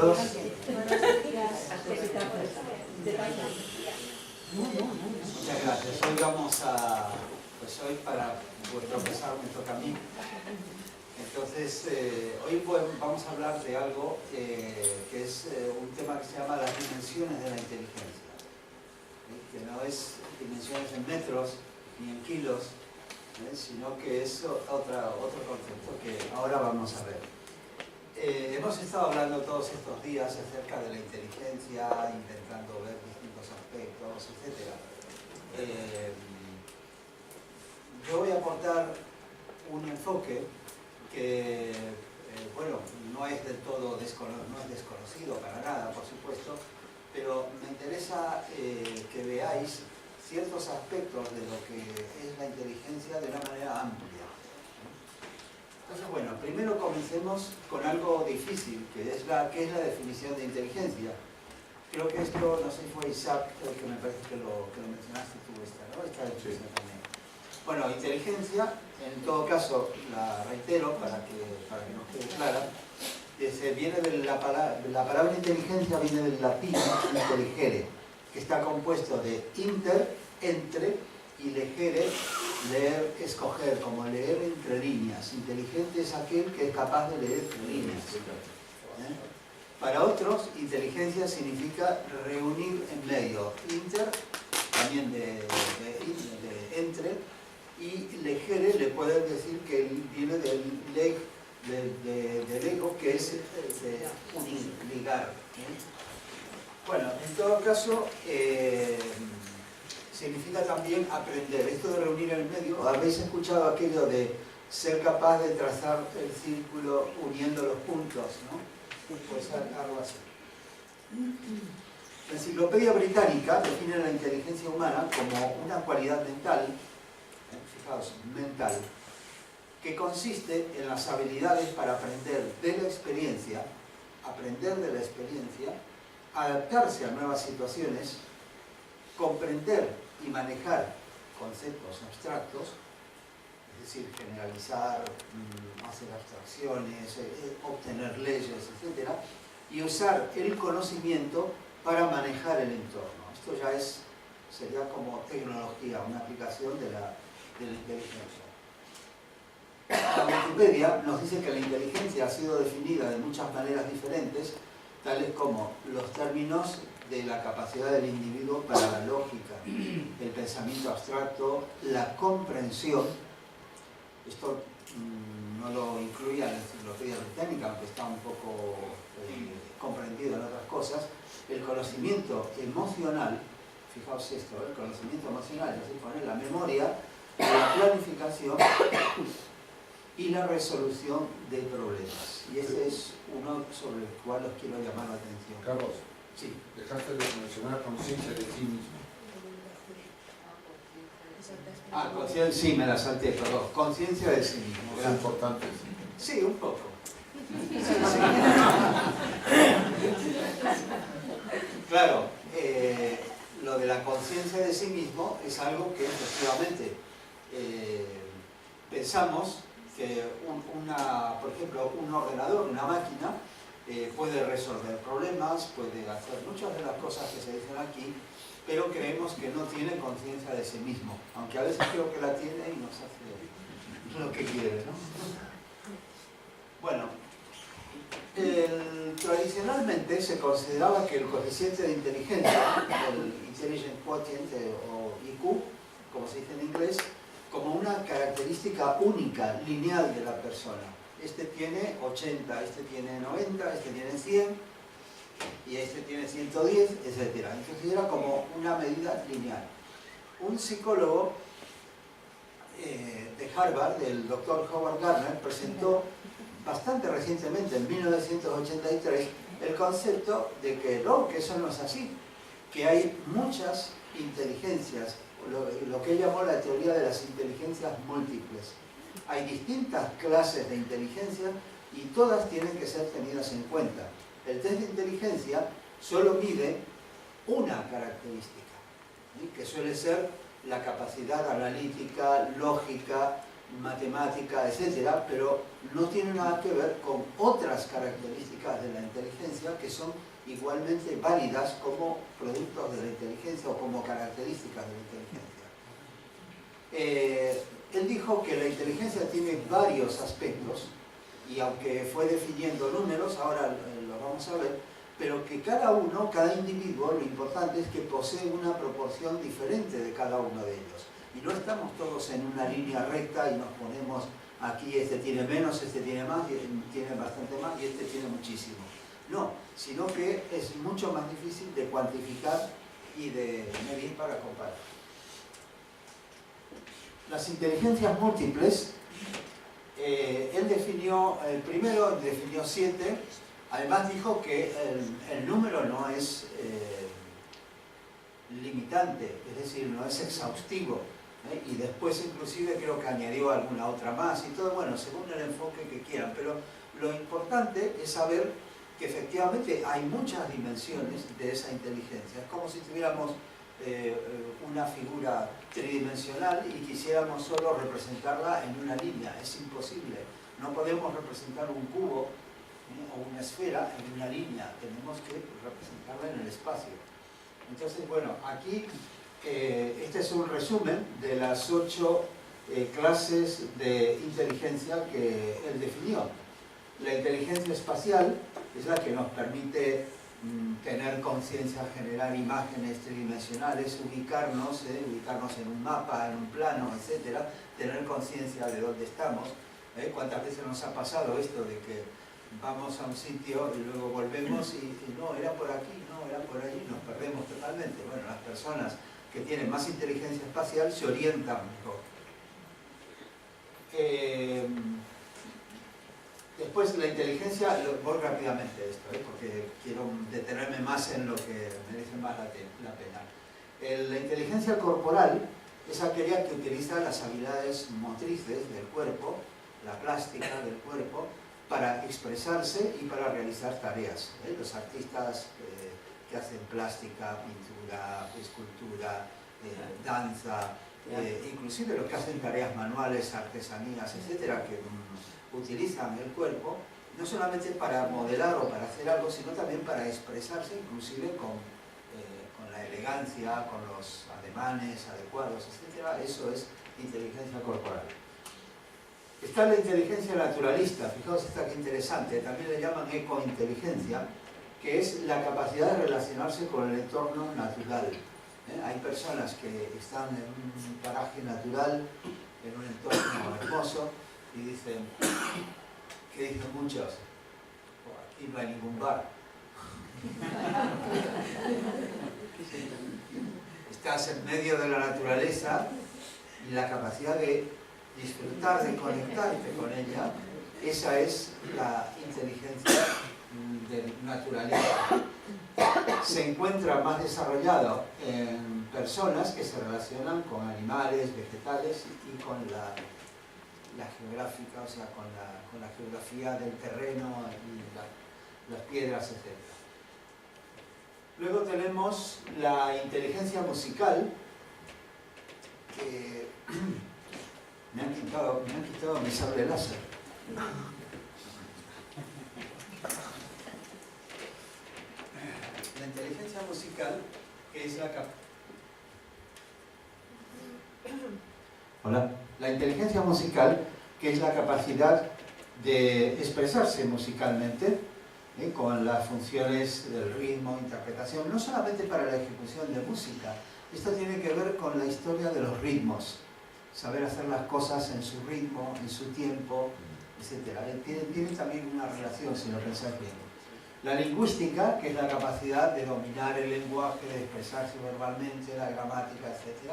todos. Muchas gracias. Hoy vamos a... Pues hoy para vuestro pesar me toca a mí. Entonces, hoy vamos a hablar de algo que es un tema que se llama las dimensiones de la inteligencia. Que no es dimensiones en metros ni en kilos, sino que es otro concepto que ahora vamos a ver. Hemos estado hablando todos estos días acerca de la inteligencia, intentando ver distintos aspectos, etc. Yo voy a aportar un enfoque que, bueno, no es del todo desconocido para nada, por supuesto, pero me interesa que veáis ciertos aspectos de lo que es la inteligencia de una manera amplia. Entonces, bueno, primero comencemos con algo difícil, que es la definición de inteligencia. Creo que esto, no sé si fue Isaac, que me parece que lo mencionaste tú, ¿no? Esta definición también. Bueno, inteligencia, en todo caso, la reitero para que nos quede clara, viene de la palabra inteligencia viene del latín intelligere, que está compuesto de inter, entre, y legere, leer, escoger, como leer entre líneas. Inteligente es aquel que es capaz de leer entre líneas. Para otros, inteligencia significa reunir en medio. Inter, también de entre, y legere le pueden decir que viene del ego, que es de unir, ligar. Bueno, en todo caso, significa también aprender. Esto de reunir en el medio, ¿habéis escuchado aquello de ser capaz de trazar el círculo uniendo los puntos, ¿no? Pues algo así. La Enciclopedia Británica define la inteligencia humana como una cualidad mental, fijaos, mental, que consiste en las habilidades para aprender de la experiencia, adaptarse a nuevas situaciones, comprender y manejar conceptos abstractos, es decir, generalizar, hacer abstracciones, obtener leyes, etc. Y usar el conocimiento para manejar el entorno. Esto ya sería como tecnología, una aplicación de la inteligencia. La Wikipedia nos dice que la inteligencia ha sido definida de muchas maneras diferentes, tales como los términos de la capacidad del individuo para la lógica, el pensamiento abstracto, la comprensión. Esto no lo incluía en la Enciclopedia Británica, aunque está un poco comprendido en otras cosas. El conocimiento emocional, fijaos esto, el conocimiento emocional, es decir, la memoria, la planificación y la resolución de problemas. Y ese es uno sobre el cual os quiero llamar la atención. Carlos, sí. dejaste de mencionar conciencia de sí mismo. Conciencia, sí, me la salté, perdón. Conciencia de sí mismo. Es importante. Sí, un poco. Sí. Claro, lo de la conciencia de sí mismo es algo que efectivamente pensamos que por ejemplo, un ordenador, una máquina, puede resolver problemas, puede hacer muchas de las cosas que se dicen aquí, pero creemos que no tiene conciencia de sí mismo, aunque a veces creo que la tiene y nos hace lo que quiere, ¿no? Bueno, tradicionalmente se consideraba que el coeficiente de inteligencia, el Intelligence Quotient o IQ, como se dice en inglés, como una característica única, lineal de la persona. Este tiene 80, este tiene 90, este tiene 100 y este tiene 110, etc. Entonces era como una medida lineal. Un psicólogo de Harvard, el doctor Howard Gardner, presentó bastante recientemente, en 1983, el concepto de que no, que eso no es así, que hay muchas inteligencias, lo que él llamó la teoría de las inteligencias múltiples. Hay distintas clases de inteligencia y todas tienen que ser tenidas en cuenta. El test de inteligencia solo mide una característica, ¿sí? Que suele ser la capacidad analítica, lógica, matemática, etcétera, pero no tiene nada que ver con otras características de la inteligencia que son igualmente válidas como productos de la inteligencia o como características de la inteligencia. Él dijo que la inteligencia tiene varios aspectos y aunque fue definiendo números, ahora lo vamos a ver, pero que cada uno, cada individuo, lo importante es que posee una proporción diferente de cada uno de ellos. Y no estamos todos en una línea recta y nos ponemos aquí, este tiene menos, este tiene más, tiene bastante más y este tiene muchísimo. No, sino que es mucho más difícil de cuantificar y de medir para comparar. Las inteligencias múltiples, él definió, el primero definió 7, además dijo que el número no es limitante, es decir, no es exhaustivo, y después inclusive creo que añadió alguna otra más y todo, bueno, según el enfoque que quieran, pero lo importante es saber que efectivamente hay muchas dimensiones de esa inteligencia. Es como si tuviéramos una figura tridimensional y quisiéramos solo representarla en una línea. Es imposible. No podemos representar un cubo o una esfera en una línea. Tenemos que representarla en el espacio. Entonces, bueno, aquí este es un resumen de las 8 clases de inteligencia que él definió. La inteligencia espacial es la que nos permite tener conciencia, generar imágenes tridimensionales, ubicarnos en un mapa, en un plano, etc. Tener conciencia de dónde estamos. ¿Cuántas veces nos ha pasado esto de que vamos a un sitio y luego volvemos y no, era por aquí, no, era por allí, nos perdemos totalmente? Bueno, las personas que tienen más inteligencia espacial se orientan mejor. Después la inteligencia, voy rápidamente a esto, porque quiero detenerme más en lo que merece más la pena. La inteligencia corporal es aquella que utiliza las habilidades motrices del cuerpo, la plástica del cuerpo, para expresarse y para realizar tareas. Los artistas que hacen plástica, pintura, escultura, danza, inclusive los que hacen tareas manuales, artesanías, etcétera, que utilizan el cuerpo no solamente para modelar o para hacer algo, sino también para expresarse, inclusive con la elegancia, con los ademanes adecuados, etcétera. Eso es inteligencia corporal. Está la inteligencia naturalista, fijaos esta que interesante, también le llaman ecointeligencia, que es la capacidad de relacionarse con el entorno natural. Hay personas que están en un paraje natural, en un entorno hermoso, y dicen, ¿qué dicen muchos? Aquí no hay ningún bar. Estás en medio de la naturaleza y la capacidad de disfrutar, de conectarte con ella, esa es la inteligencia naturalista. Se encuentra más desarrollado en personas que se relacionan con animales, vegetales y con la geográfica, o sea, con la geografía del terreno y las piedras, etc. Luego tenemos la inteligencia musical, que me han quitado mi sable láser. La inteligencia musical, que es la inteligencia musical, que es la capacidad de expresarse musicalmente, con las funciones del ritmo, interpretación, no solamente para la ejecución de música. Esto tiene que ver con la historia de los ritmos, saber hacer las cosas en su ritmo, en su tiempo, etc. Tiene también una relación, si lo pensáis bien. La lingüística, que es la capacidad de dominar el lenguaje, de expresarse verbalmente, la gramática, etc.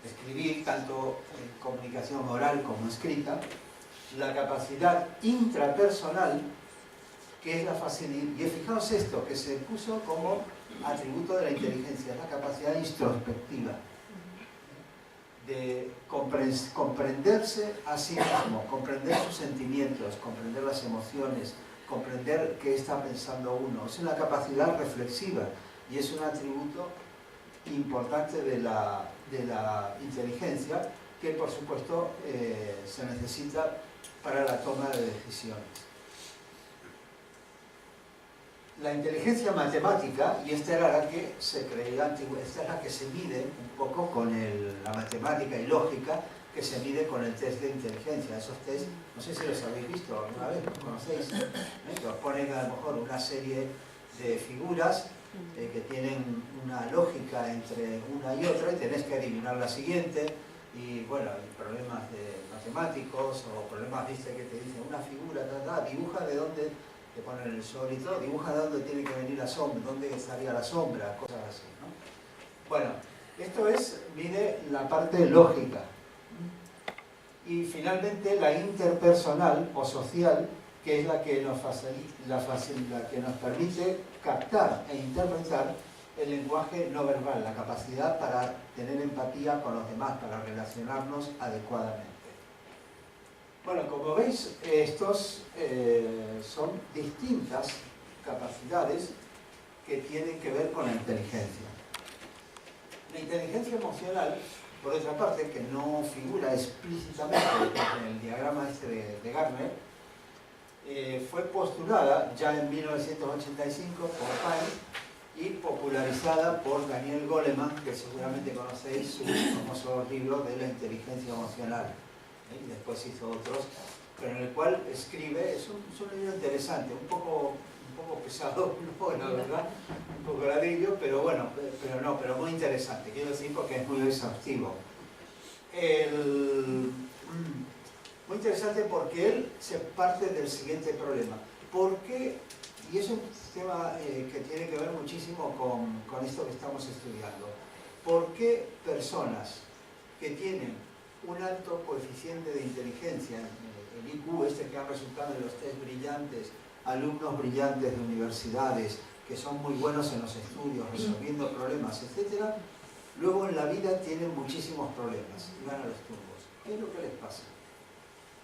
Escribir, tanto en comunicación oral como escrita. La capacidad intrapersonal, que es la facilidad, y fijaos esto, que se puso como atributo de la inteligencia, es la capacidad introspectiva, de comprenderse a sí mismo, comprender sus sentimientos, comprender las emociones, comprender qué está pensando uno. Es una capacidad reflexiva y es un atributo importante de la inteligencia, que por supuesto se necesita para la toma de decisiones. La inteligencia matemática, y esta era la que se creía antigua, esta es la que se mide un poco con la matemática y lógica, que se mide con el test de inteligencia. Esos test, no sé si los habéis visto alguna vez, los conocéis, que os ponen a lo mejor una serie de figuras que tienen una lógica entre una y otra y tenéis que adivinar la siguiente. Y bueno, hay problemas de matemáticos o problemas, viste, que te dicen una figura, dibuja de dónde te ponen el sol y todo, dibuja de dónde tiene que venir la sombra, dónde estaría la sombra, cosas así, ¿no? Bueno, esto mide la parte lógica. Y finalmente la interpersonal o social, que es la que nos permite captar e interpretar el lenguaje no verbal, la capacidad para tener empatía con los demás, para relacionarnos adecuadamente. Bueno, como veis, estos son distintas capacidades que tienen que ver con la inteligencia. La inteligencia emocional, por otra parte, que no figura explícitamente en el diagrama este de Gardner, fue postulada ya en 1985 por Pine y popularizada por Daniel Goleman, que seguramente conocéis su famoso libro de la inteligencia emocional. Y después hizo otros, pero en el cual escribe, es un libro interesante, un poco pesado, la verdad, un poco ladrillo, pero bueno, pero muy interesante, quiero decir, porque es muy exhaustivo. Muy interesante porque él se parte del siguiente problema. ¿Por qué? Y es un tema que tiene que ver muchísimo con esto que estamos estudiando. ¿Por qué personas que tienen un alto coeficiente de inteligencia, el IQ este que ha resultado en los test brillantes, alumnos brillantes de universidades, que son muy buenos en los estudios, resolviendo problemas, etc., luego en la vida tienen muchísimos problemas y van a los tumbos? ¿Qué es lo que les pasa?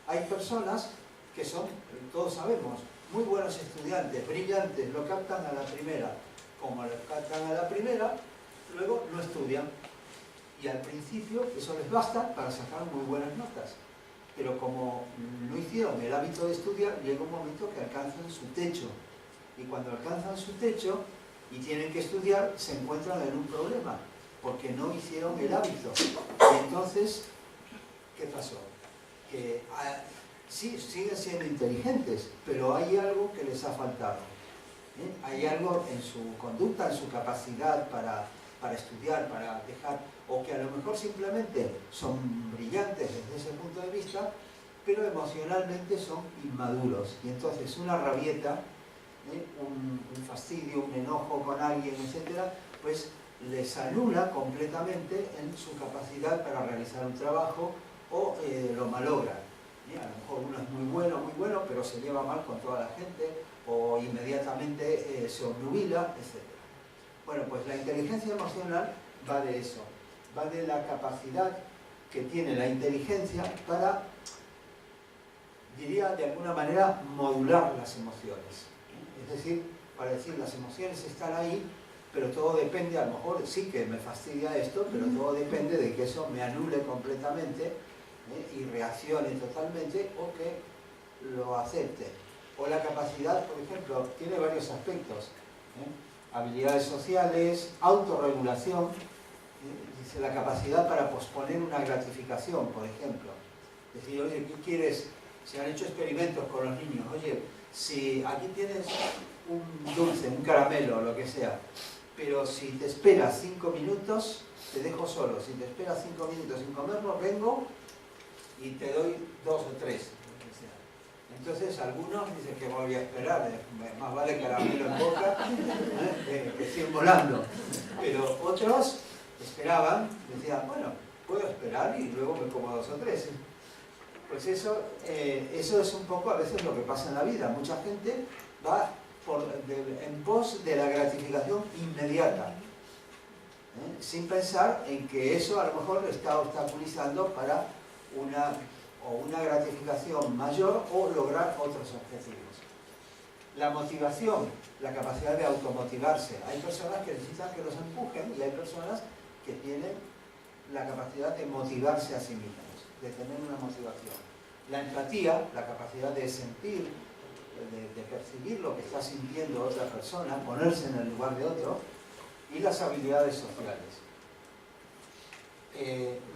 Hay personas que son, todos sabemos, muy buenos estudiantes, brillantes, lo captan a la primera. Como lo captan a la primera, luego no estudian. Y al principio eso les basta para sacar muy buenas notas. Pero como no hicieron el hábito de estudiar, llega un momento que alcanzan su techo. Y cuando alcanzan su techo y tienen que estudiar, se encuentran en un problema, porque no hicieron el hábito. Y entonces, ¿qué pasó? Que sí, siguen siendo inteligentes, pero hay algo que les ha faltado. Hay algo en su conducta, en su capacidad para estudiar, para dejar, o que a lo mejor simplemente son brillantes desde ese punto de vista, pero emocionalmente son inmaduros. Y entonces una rabieta, un fastidio, un enojo con alguien, etcétera, pues les anula completamente en su capacidad para realizar un trabajo o lo malogran. A lo mejor uno es muy bueno, pero se lleva mal con toda la gente, o inmediatamente se obnubila, etc. Bueno, pues la inteligencia emocional va de eso, va de la capacidad que tiene la inteligencia para, diría de alguna manera, modular las emociones. Es decir, para decir, las emociones están ahí, pero todo depende, a lo mejor sí que me fastidia esto, pero todo depende de que eso me anule completamente y reaccione totalmente, o que lo acepte. O la capacidad, por ejemplo, tiene varios aspectos. Habilidades sociales, autorregulación, dice la capacidad para posponer una gratificación, por ejemplo. Decir, oye, ¿qué quieres? Se han hecho experimentos con los niños. Oye, si aquí tienes un dulce, un caramelo, o lo que sea, pero si te esperas 5 minutos, te dejo solo. Si te esperas 5 minutos sin comerlo, vengo y te doy 2 o 3. Entonces algunos dicen que voy a esperar, más vale caramelo en boca que siguen volando. Pero otros esperaban, decían, bueno, puedo esperar y luego me como 2 o 3. Pues eso es un poco a veces lo que pasa en la vida. Mucha gente va en pos de la gratificación inmediata, sin pensar en que eso a lo mejor le está obstaculizando para una gratificación mayor o lograr otros objetivos. La motivación, la capacidad de automotivarse. Hay personas que necesitan que los empujen y hay personas que tienen la capacidad de motivarse a sí mismos. de tener una motivación. La empatía, la capacidad de sentir, de percibir lo que está sintiendo otra persona, ponerse en el lugar de otro, y las habilidades sociales.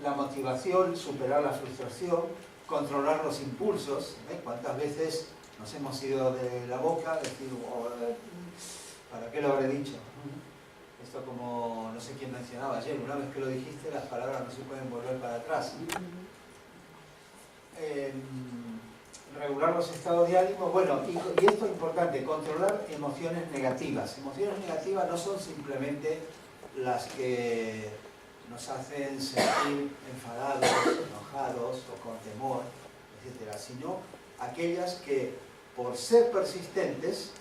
La motivación, superar la frustración, controlar los impulsos. ¿Cuántas veces nos hemos ido de la boca, decir, oh, ¿para qué lo habré dicho? Esto como, no sé quién mencionaba ayer, una vez que lo dijiste, las palabras no se pueden volver para atrás. Regular los estados de ánimo, bueno, y esto es importante, controlar emociones negativas. Emociones negativas no son simplemente las que nos hacen sentir enfadados, enojados o con temor, etcétera, sino aquellas que, por ser persistentes,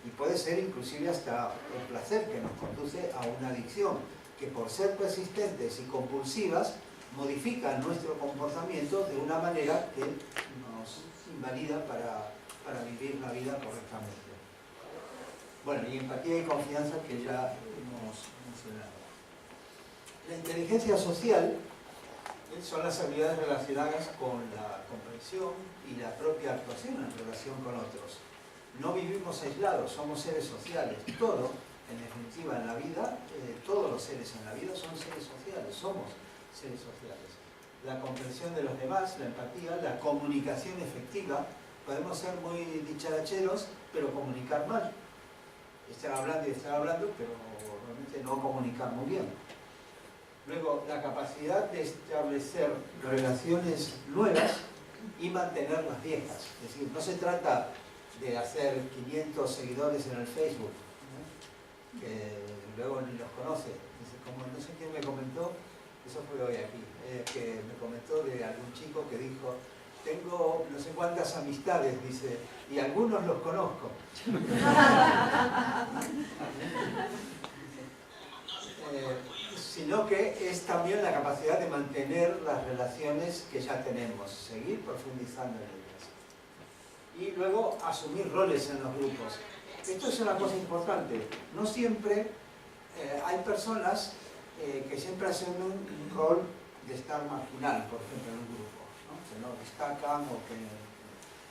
y puede ser inclusive hasta el placer que nos conduce a una adicción, que por ser persistentes y compulsivas modifican nuestro comportamiento de una manera que nos invalida para vivir la vida correctamente. Bueno, y empatía y confianza que ya hemos mencionado. La inteligencia social son las habilidades relacionadas con la comprensión y la propia actuación en relación con otros. No vivimos aislados, somos seres sociales. Todo, en definitiva, en la vida, todos los seres en la vida son seres sociales, somos seres sociales. La comprensión de los demás, la empatía, la comunicación efectiva. Podemos ser muy dicharacheros, pero comunicar mal. Estar hablando, pero realmente no comunicar muy bien. Luego, la capacidad de establecer relaciones nuevas y mantener las viejas. Es decir, no se trata de hacer 500 seguidores en el Facebook, ¿no? Que luego ni los conoce. Como no sé quién me comentó, eso fue hoy aquí, que me comentó de algún chico que dijo, tengo no sé cuántas amistades, dice, y algunos los conozco. Sino que es también la capacidad de mantener las relaciones que ya tenemos, seguir profundizando en ellas. Y luego asumir roles en los grupos. Esto es una cosa importante. No siempre hay personas que siempre asumen un rol de estar marginal, por ejemplo, en un grupo, ¿no? Que no destacan o que...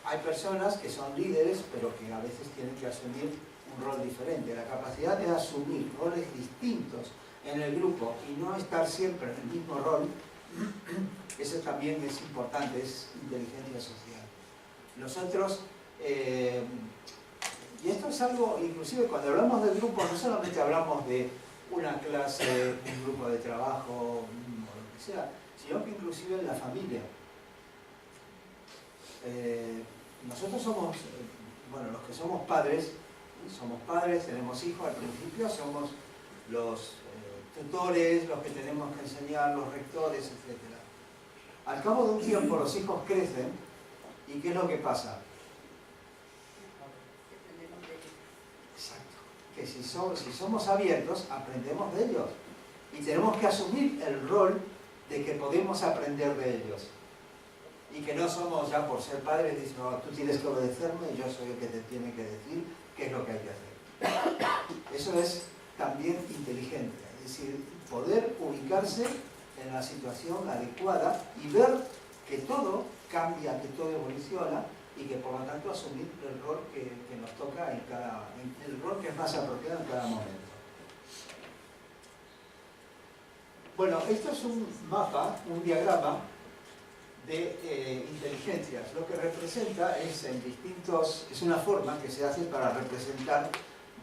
Hay personas que son líderes, pero que a veces tienen que asumir un rol diferente. La capacidad de asumir roles distintos en el grupo y no estar siempre en el mismo rol, eso también es importante, es inteligencia social. Nosotros, y esto es algo, inclusive cuando hablamos de grupo, no solamente hablamos de una clase, un grupo de trabajo, o lo que sea, sino que inclusive en la familia. Nosotros somos, bueno, los que somos padres, tenemos hijos, al principio somos los tutores, los que tenemos que enseñar, los rectores, etc. Al cabo de un tiempo los hijos crecen, ¿y qué es lo que pasa? Exacto. Que si somos abiertos, aprendemos de ellos. Y tenemos que asumir el rol de que podemos aprender de ellos. Y que no somos ya por ser padres, dicen, no, tú tienes que obedecerme, yo soy el que te tiene que decir qué es lo que hay que hacer. Eso es también inteligente, es decir, poder ubicarse en la situación adecuada y ver que todo cambia, que todo evoluciona y que por lo tanto asumir el rol que nos toca el rol que es más apropiado en cada momento. Bueno, esto es un mapa, un diagrama de inteligencias. Lo que representa es es una forma que se hace para representar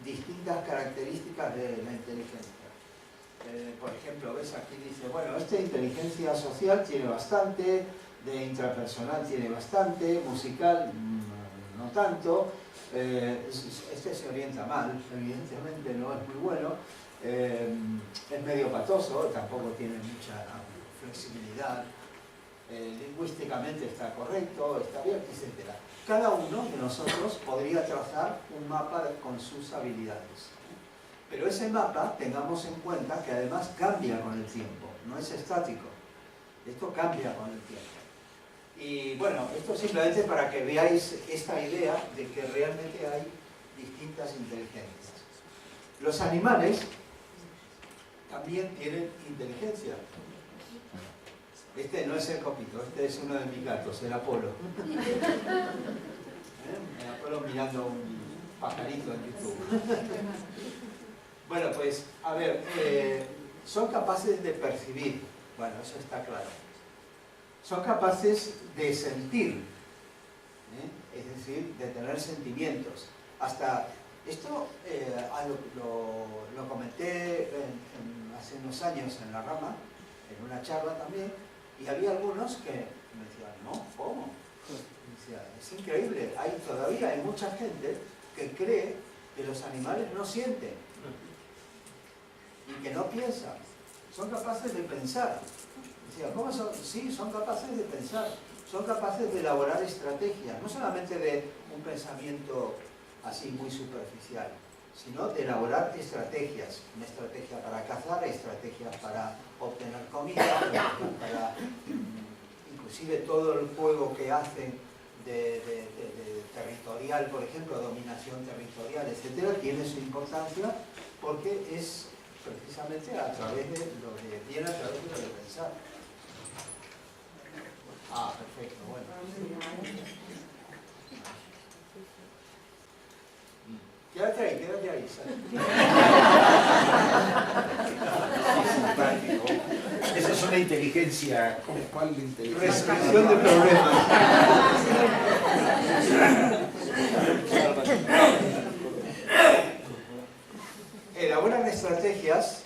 distintas características de la inteligencia. Por ejemplo, ves aquí dice, bueno, esta inteligencia social tiene bastante, de intrapersonal tiene bastante, musical no tanto, este se orienta mal, evidentemente no es muy bueno, es medio patoso, tampoco tiene mucha flexibilidad, lingüísticamente está correcto, está bien, etc. Cada uno de nosotros podría trazar un mapa con sus habilidades. Pero ese mapa, tengamos en cuenta que además cambia con el tiempo, no es estático. Esto cambia con el tiempo. Y bueno, esto simplemente para que veáis esta idea de que realmente hay distintas inteligencias. Los animales también tienen inteligencia. Este no es el copito, este es uno de mis gatos, el Apolo. El Apolo mirando un pajarito en YouTube. Bueno, pues, a ver, son capaces de percibir, bueno, eso está claro. Son capaces de sentir, es decir, de tener sentimientos. Hasta esto lo comenté hace unos años en La Rama, en una charla también, y había algunos que me decían, no, ¿cómo? Decía, es increíble, todavía hay mucha gente que cree que los animales no sienten y que no piensan, son capaces de pensar. Decía, ¿cómo son? Sí, son capaces de pensar, son capaces de elaborar estrategias, no solamente de un pensamiento así muy superficial, sino de elaborar estrategias, una estrategia para cazar, estrategias para obtener comida, para inclusive todo el juego que hacen de territorial, por ejemplo, dominación territorial, etcétera, tiene su importancia porque es precisamente a través de lo que viene a través de lo de pensar. Ah, perfecto, bueno. Quédate ahí, Simpático. Esa es una inteligencia. ¿Cuál inteligencia? Resolución de problemas. Elaboran estrategias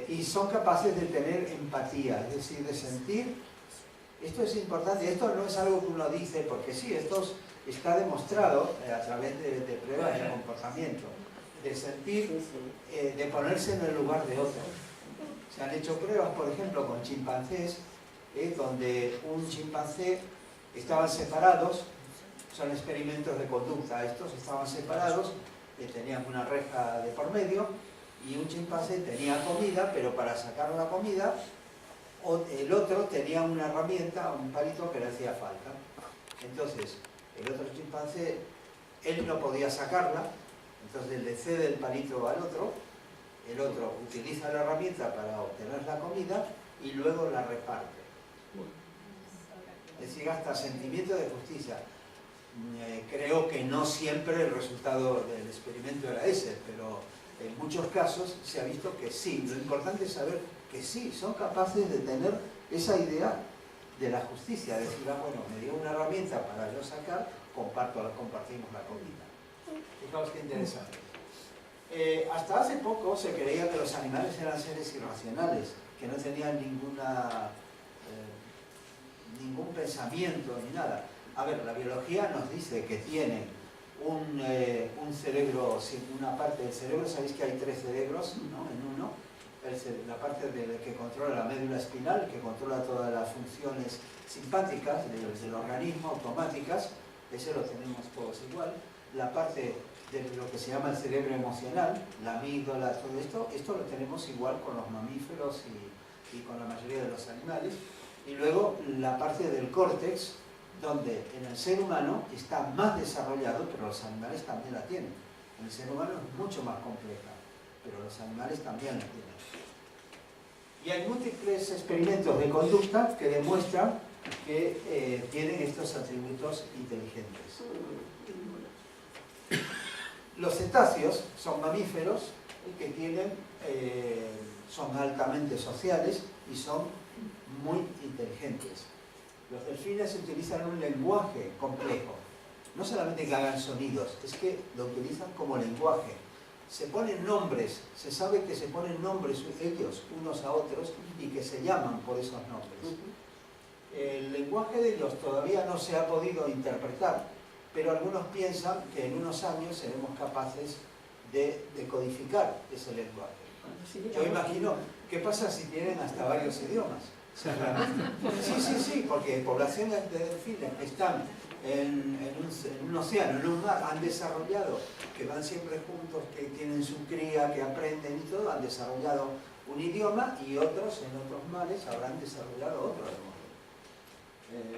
y son capaces de tener empatía, es decir, de sentir. Esto es importante, esto no es algo que uno dice, porque sí, esto está demostrado a través de pruebas de comportamiento, de sentir, de ponerse en el lugar de otro. Se han hecho pruebas, por ejemplo, con chimpancés, donde un chimpancé estaban separados, son experimentos de conducta, estos estaban separados, tenían una reja de por medio, y un chimpancé tenía comida, pero para sacar la comida, el otro tenía una herramienta, un palito que le hacía falta. Entonces, el otro chimpancé, él no podía sacarla, entonces le cede el palito al otro, el otro utiliza la herramienta para obtener la comida y luego la reparte. Es decir, hasta sentimiento de justicia. Creo que no siempre el resultado del experimento era ese, pero en muchos casos se ha visto que sí. Lo importante es saber que sí, son capaces de tener esa idea de la justicia, de decir, bueno, me dio una herramienta para yo sacar, compartimos la comida. Fijaos qué interesante. Hasta hace poco se creía que los animales eran seres irracionales, que no tenían ningún pensamiento ni nada. A ver, la biología nos dice que tienen un cerebro, una parte del cerebro, sabéis que hay 3 cerebros, ¿no? En uno, la parte que controla la médula espinal, que controla todas las funciones simpáticas del organismo, automáticas, ese lo tenemos todos igual. La parte de lo que se llama el cerebro emocional, la amígdala, todo esto lo tenemos igual con los mamíferos y con la mayoría de los animales. Y luego la parte del córtex, donde en el ser humano está más desarrollado, pero los animales también la tienen. En el ser humano es mucho más compleja, pero los animales también la tienen. Y hay múltiples experimentos de conducta que demuestran que tienen estos atributos inteligentes. Los cetáceos son mamíferos que son altamente sociales y son muy inteligentes. Los delfines utilizan un lenguaje complejo. No solamente que hagan sonidos, es que lo utilizan como lenguaje. Se ponen nombres, se sabe que se ponen nombres ellos unos a otros y que se llaman por esos nombres. El lenguaje de ellos todavía no se ha podido interpretar, pero algunos piensan que en unos años seremos capaces de decodificar ese lenguaje. Yo imagino, ¿qué pasa si tienen hasta varios idiomas? Sí, porque poblaciones de delfines que están en un océano, en un mar, han desarrollado, que van siempre juntos, que tienen su cría, que aprenden y todo, han desarrollado un idioma y otros en otros mares habrán desarrollado otro idioma.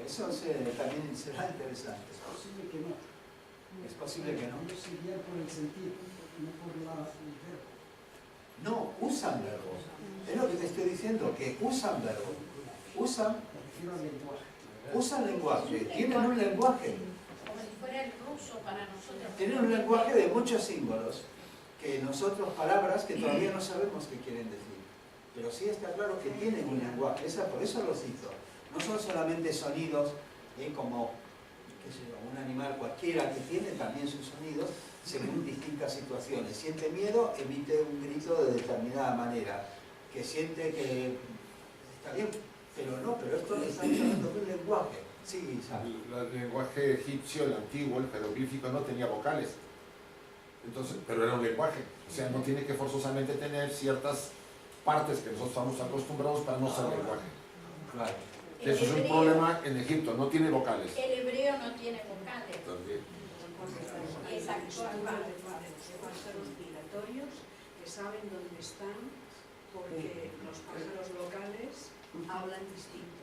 Eso también será interesante. Es posible que no. Es posible que no. Ellos se guían por el sentido, no por el verbo. No, usan verbos. Es lo que te estoy diciendo, que usan verbos. usan, Me refiero al lenguaje. usan lenguaje, tienen un lenguaje. Como si fuera el ruso para nosotros. Tienen un lenguaje de muchos símbolos, que nosotros, palabras que todavía no sabemos qué quieren decir. Pero sí está claro que tienen un lenguaje, por eso lo cito. No son solamente sonidos, como qué sé yo, un animal cualquiera que tiene también sus sonidos según distintas situaciones. Siente miedo, emite un grito de determinada manera. Que siente que está bien, pero esto estamos hablando de un lenguaje. Sí, Isabel. El lenguaje egipcio, el antiguo, el jeroglífico, no tenía vocales. Entonces, pero era un lenguaje. O sea, no tiene que forzosamente tener ciertas partes que nosotros estamos acostumbrados para no ser lenguaje. Claro. Eso es un problema en Egipto, no tiene vocales. El hebreo no tiene vocales. También. Es actual. Pájaros migratorios que saben dónde están porque los pájaros locales hablan distinto.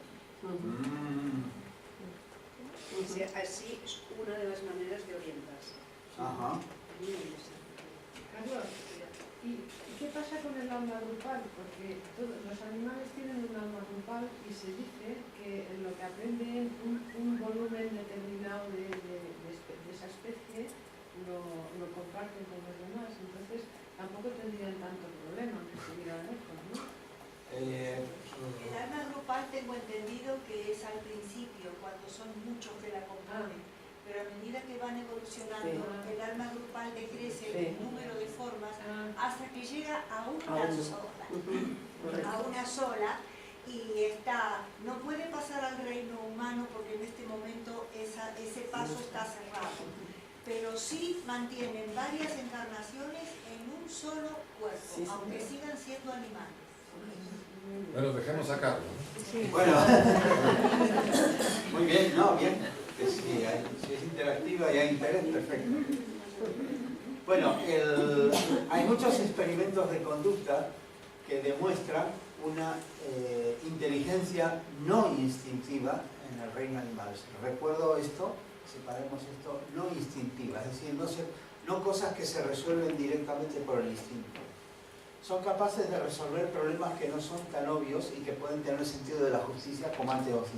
Así es una de las maneras de orientarse. Ajá. Muy interesante. Carlos, ¿y qué pasa con el alma grupal? Porque todos los animales tienen un alma grupal y se dice que lo que aprenden un volumen determinado de esa especie lo comparten con los demás. Entonces tampoco tendrían tanto problema que estuvieran lejos, ¿no? El alma grupal tengo entendido que es al principio, cuando son muchos que la componen, pero a medida que van evolucionando, el alma grupal decrece el número de formas hasta que llega a una sola, y no puede pasar al reino humano porque en este momento ese paso está cerrado, pero sí mantienen varias encarnaciones en un solo cuerpo, aunque sigan siendo animales. Bueno, dejemos a Carlos. Bueno, muy bien, no, bien. Que si es interactiva y hay interés, perfecto. Bueno, hay muchos experimentos de conducta que demuestran una inteligencia no instintiva en el reino animal. Recuerdo esto, separemos esto, no instintiva, es decir, no cosas que se resuelven directamente por el instinto. Son capaces de resolver problemas que no son tan obvios y que pueden tener el sentido de la justicia como antes os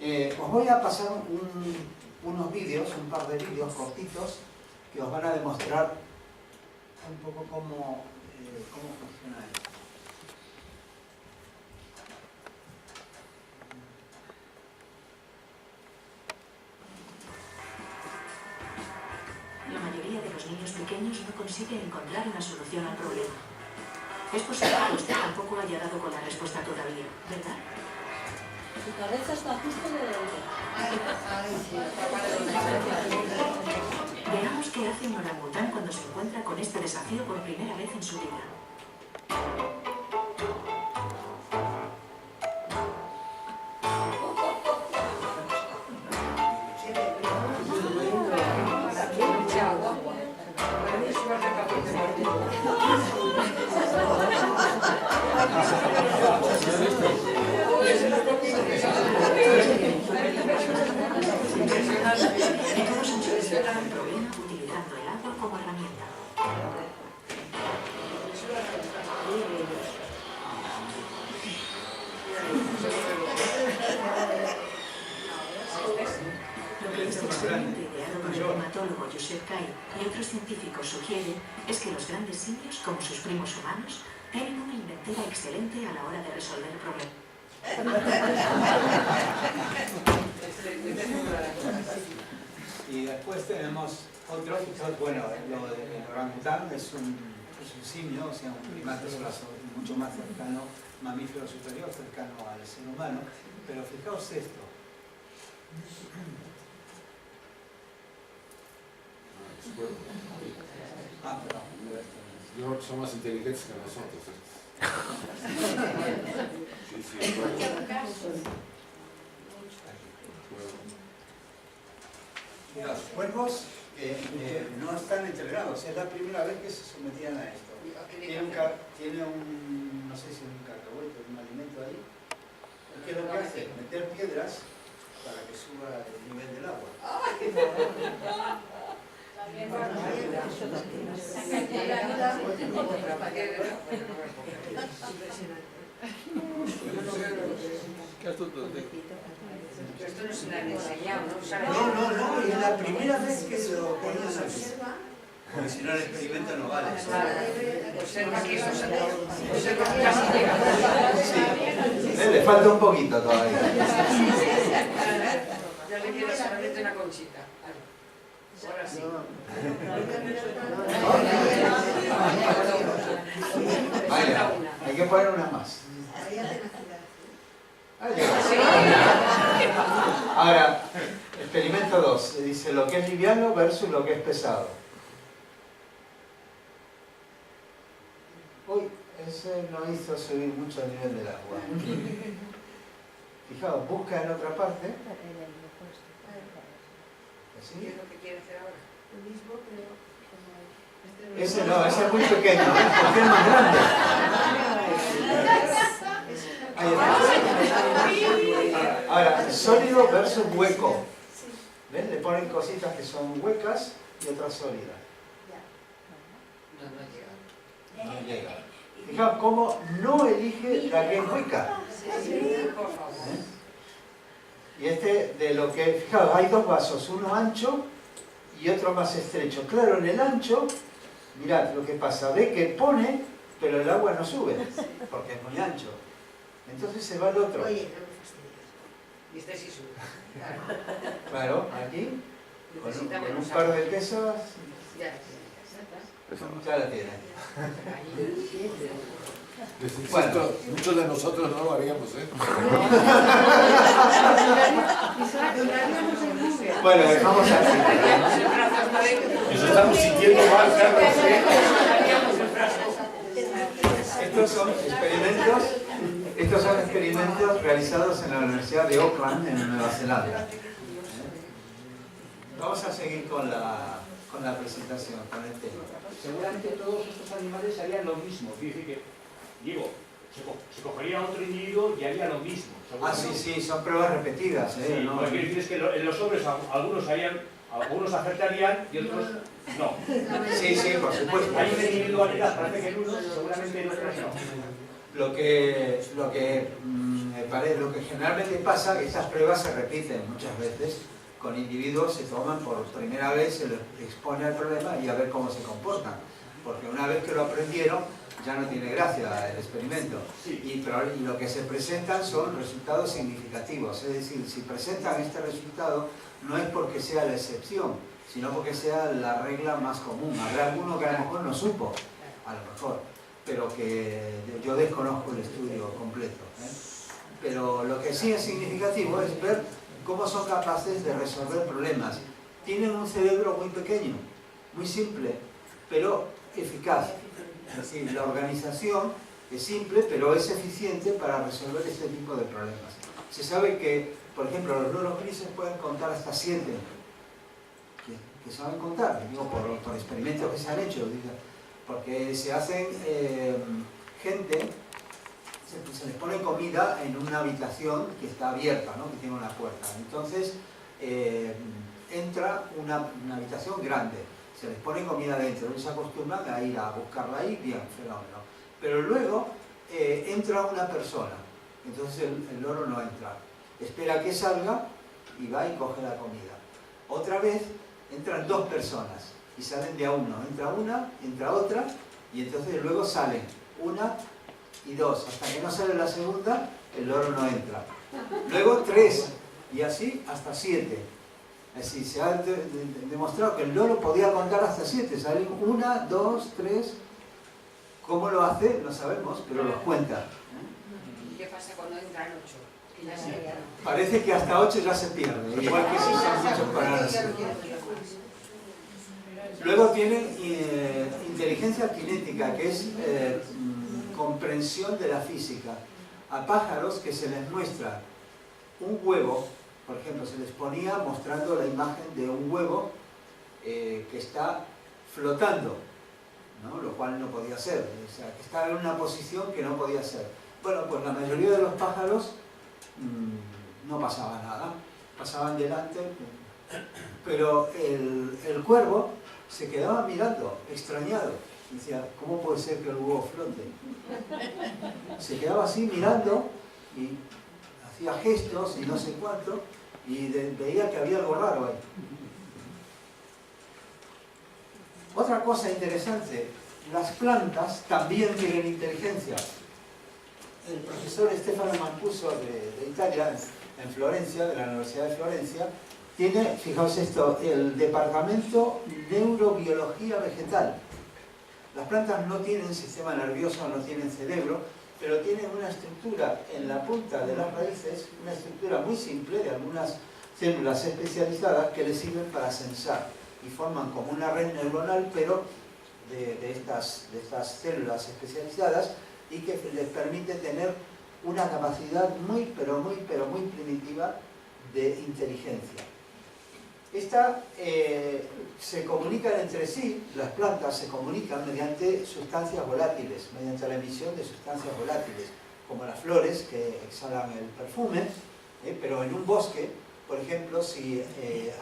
dije. Os voy a pasar unos vídeos, un par de vídeos cortitos que os van a demostrar un poco cómo funciona esto. La mayoría de los niños pequeños no consiguen encontrar una solución al problema. Es posible que usted tampoco haya dado con la respuesta todavía, ¿verdad? Tu cabeza está justo delante. Veamos qué hace un orangután cuando se encuentra con este desafío por primera vez en su vida. Y todos han solucionado el problema utilizando el agua como herramienta. Lo que este experimento ideado por el primatólogo Joseph Kay y otros científicos sugiere es que los grandes simios, como sus primos humanos, tienen una inventera excelente a la hora de resolver problemas. Y después tenemos otro, bueno, el orangután es un simio, o sea, un primate mucho más cercano, mamífero superior, cercano al ser humano, pero fijaos esto. Perdón. Son más inteligentes que nosotros. Sí, bueno. Los cuervos no están entrenados, es la primera vez que se sometían a esto. Tiene un, no sé si un cacahuete, un alimento ahí. ¿Qué es lo que hace? Meter piedras para que suba el nivel del agua. Esto no se lo han enseñado, ¿no? No, y es la primera vez que lo ponían aquí. Porque si no el experimento no vale. Observa que eso se observa que casi llega. Sí. Le falta un poquito todavía. Ya le queda solamente una conchita. Ahora sí. Vaya, hay que poner una más. Ahora, experimento 2. Dice lo que es liviano versus lo que es pesado. Uy, ese no hizo subir mucho el nivel del agua. Fijaos, busca en otra parte. ¿Qué ¿Así? es lo que quiere hacer ahora? Ese no, ese es muy pequeño, porque es más grande. Ahí está. Ahora, sólido versus hueco. ¿Ven? Le ponen cositas que son huecas y otras sólidas. No llega. Fijaos cómo no elige la que es hueca. Por favor. Y este de lo que, fijaos, hay dos vasos, uno ancho y otro más estrecho. Claro, en el ancho, mirad lo que pasa, ve que pone, pero el agua no sube, porque es muy ancho. Entonces se va al otro. Y este sí sube. Claro, aquí, Necesitamos con un usar. par de pesos, Ya. ya la tiene. Les insisto, Bueno. muchos de nosotros no lo haríamos, ¿eh? Bueno, dejamos así. Nos estamos sintiendo mal, Carlos, ¿eh? Estos son experimentos realizados en la Universidad de Auckland, en Nueva Zelanda. Vamos a seguir con la presentación, con el tema. Seguramente todos estos animales harían lo mismo. Dice que, digo, se cogería otro individuo y haría lo mismo. Ah, sí, son pruebas repetidas. Sí, ¿No? lo que quiere decir es que en los hombres algunos acertarían y otros no. Sí, por supuesto. Hay una individualidad, parece que en unos, seguramente en otros no. Lo que generalmente pasa, que estas pruebas se repiten muchas veces, con individuos se toman por primera vez, se les expone al problema y a ver cómo se comportan. Porque una vez que lo aprendieron, ya no tiene gracia el experimento. Y lo que se presentan son resultados significativos. Es decir, si presentan este resultado, no es porque sea la excepción, sino porque sea la regla más común. Habrá alguno que a lo mejor no supo, a lo mejor, pero que yo desconozco el estudio completo. Pero lo que sí es significativo es ver cómo son capaces de resolver problemas. Tienen un cerebro muy pequeño, muy simple, pero eficaz. Es decir, la organización es simple, pero es eficiente para resolver este tipo de problemas. Se sabe que, por ejemplo, los loros grises pueden contar hasta 7, que saben contar, digo, por experimentos que se han hecho, porque se hacen se les pone comida en una habitación que está abierta, ¿no? Que tiene una puerta. Entonces, entra una habitación grande, se les pone comida dentro, ellos se acostumbran a ir a buscarla ahí, bien, fenómeno. Pero luego entra una persona, entonces el loro no entra, espera que salga y va y coge la comida. Otra vez entran 2 personas y salen de a uno, entra una, entra otra y entonces luego salen una y 2, hasta que no sale la segunda, el loro no entra. Luego 3 y así hasta 7. Así se ha demostrado que el loro podía contar hasta 7, salen 1, 2, 3. ¿Cómo lo hace? No sabemos, pero los cuenta. ¿Y qué pasa cuando entran 8? Que ya se... Parece que hasta 8 ya se pierde, igual que si son muchos paradas. Luego tienen inteligencia cinética, que es comprensión de la física. A pájaros que se les muestra un huevo, por ejemplo, se les ponía mostrando la imagen de un huevo que está flotando, ¿no? Lo cual no podía ser, o sea, que estaba en una posición que no podía ser. Bueno, pues la mayoría de los pájaros no pasaba nada, pasaban delante, pero el cuervo se quedaba mirando, extrañado. Decía, ¿cómo puede ser que el huevo flote? Se quedaba así mirando y hacía gestos y no sé cuánto, y veía que había algo raro ahí. Otra cosa interesante, las plantas también tienen inteligencia. El profesor Stefano Mancuso de Italia, en Florencia, de la Universidad de Florencia, tiene, fijaos esto, el departamento neurobiología vegetal. Las plantas no tienen sistema nervioso, no tienen cerebro, pero tienen una estructura en la punta de las raíces, una estructura muy simple de algunas células especializadas que les sirven para sensar y forman como una red neuronal, pero de estas células especializadas, y que les permite tener una capacidad muy primitiva de inteligencia. Se comunican entre sí, las plantas se comunican mediante sustancias volátiles, mediante la emisión de sustancias volátiles, como las flores que exhalan el perfume, pero en un bosque, por ejemplo, si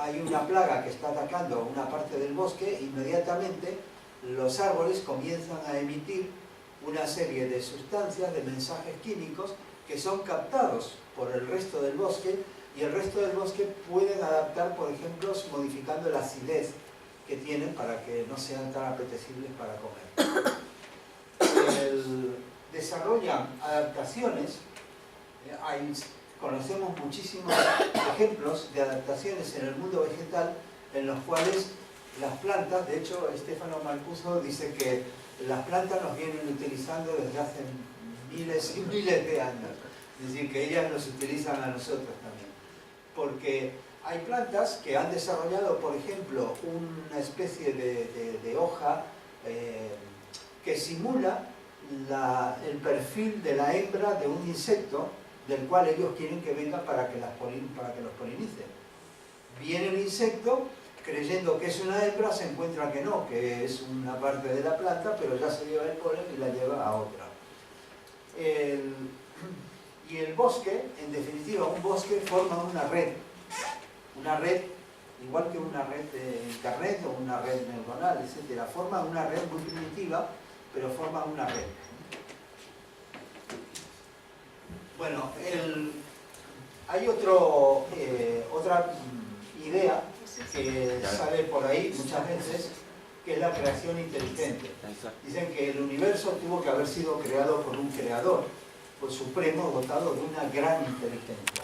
hay una plaga que está atacando una parte del bosque, inmediatamente los árboles comienzan a emitir una serie de sustancias, de mensajes químicos que son captados por el resto del bosque, y el resto del bosque pueden adaptar, por ejemplo, modificando la acidez que tienen para que no sean tan apetecibles para comer. Desarrollan adaptaciones, conocemos muchísimos ejemplos de adaptaciones en el mundo vegetal en los cuales las plantas, de hecho Stefano Mancuso dice que las plantas nos vienen utilizando desde hace miles y miles de años, es decir, que ellas nos utilizan a nosotros también. Porque hay plantas que han desarrollado, por ejemplo, una especie de hoja que simula el perfil de la hembra de un insecto del cual ellos quieren que venga para que los polinicen. Viene el insecto creyendo que es una hembra, se encuentra que no, que es una parte de la planta, pero ya se lleva el polen y la lleva a otra. Y el bosque, en definitiva, un bosque forma una red, igual que una red de internet o una red neuronal, etc. Forma una red muy primitiva, pero forma una red. Bueno, hay otra idea que sale por ahí muchas veces, que es la creación inteligente. Dicen que el universo tuvo que haber sido creado por un creador, por supremo, dotado de una gran inteligencia.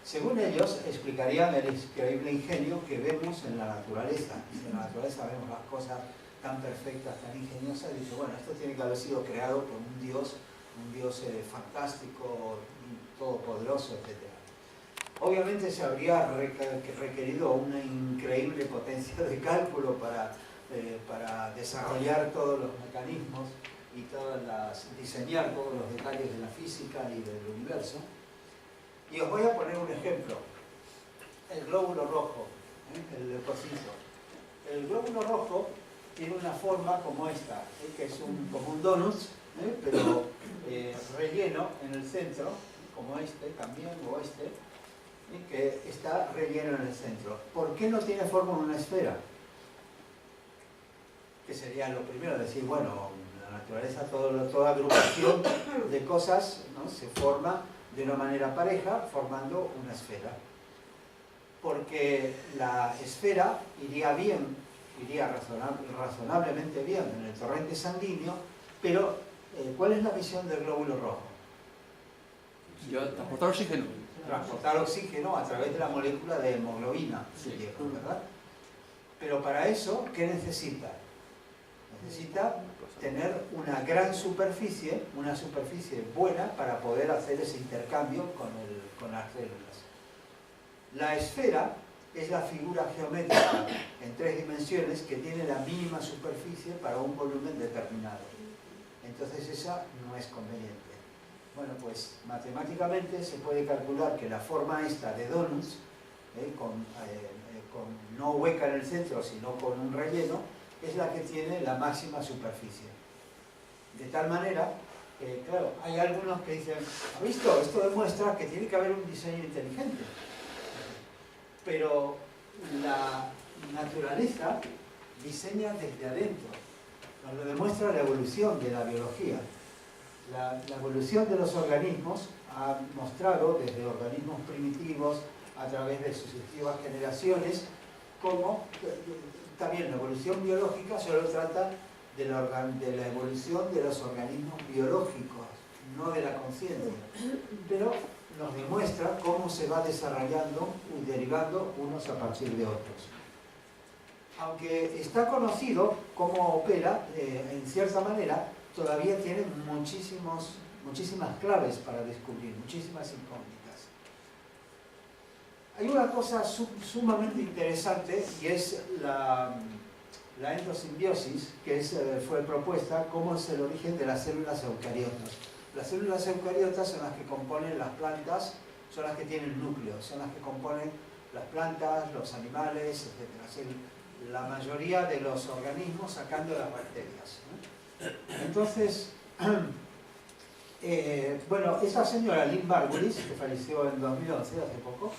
Según ellos, explicarían el increíble ingenio que vemos en la naturaleza. Y si en la naturaleza vemos las cosas tan perfectas, tan ingeniosas, dice, bueno, esto tiene que haber sido creado por un Dios fantástico, todopoderoso, etc. Obviamente se habría requerido una increíble potencia de cálculo para desarrollar todos los mecanismos y diseñar todos los detalles de la física y del universo. Y os voy a poner un ejemplo. El glóbulo rojo, el leucocito. El glóbulo rojo tiene una forma como esta, que es como un donut, pero relleno en el centro, como este también, o este, que está relleno en el centro. ¿Por qué no tiene forma de una esfera? Que sería lo primero, decir, bueno, en la naturaleza toda agrupación de cosas, ¿no?, se forma de una manera pareja, formando una esfera. Porque la esfera iría razonablemente bien en el torrente sanguíneo, pero ¿cuál es la misión del glóbulo rojo? Transportar oxígeno. Transportar oxígeno a través de la molécula de hemoglobina, ¿verdad? Pero para eso, ¿qué necesita? Necesita tener una gran superficie, una superficie buena para poder hacer ese intercambio con las células. La esfera es la figura geométrica en 3 dimensiones que tiene la mínima superficie para un volumen determinado. Entonces esa no es conveniente. Bueno, pues matemáticamente se puede calcular que la forma esta de donuts, con no hueca en el centro, sino con un relleno, es la que tiene la máxima superficie. De tal manera que, claro, hay algunos que dicen, ¿ha visto? Esto demuestra que tiene que haber un diseño inteligente. Pero la naturaleza diseña desde adentro. Nos lo demuestra la evolución de la biología. La evolución de los organismos ha mostrado desde organismos primitivos a través de sucesivas generaciones cómo también la evolución biológica solo trata de la evolución de los organismos biológicos, no de la conciencia, pero nos demuestra cómo se va desarrollando y derivando unos a partir de otros. Aunque está conocido cómo opera, en cierta manera, todavía tiene muchísimas claves para descubrir, muchísimas incógnitas. Hay una cosa sumamente interesante y es la endosimbiosis, que fue propuesta como es el origen de las células eucariotas. Las células eucariotas son las que componen las plantas, son las que tienen núcleos, son las que componen las plantas, los animales, etc. La mayoría de los organismos sacando las bacterias, ¿no? Entonces, bueno, esa señora Lynn Margulis, que falleció en 2011, hace poco,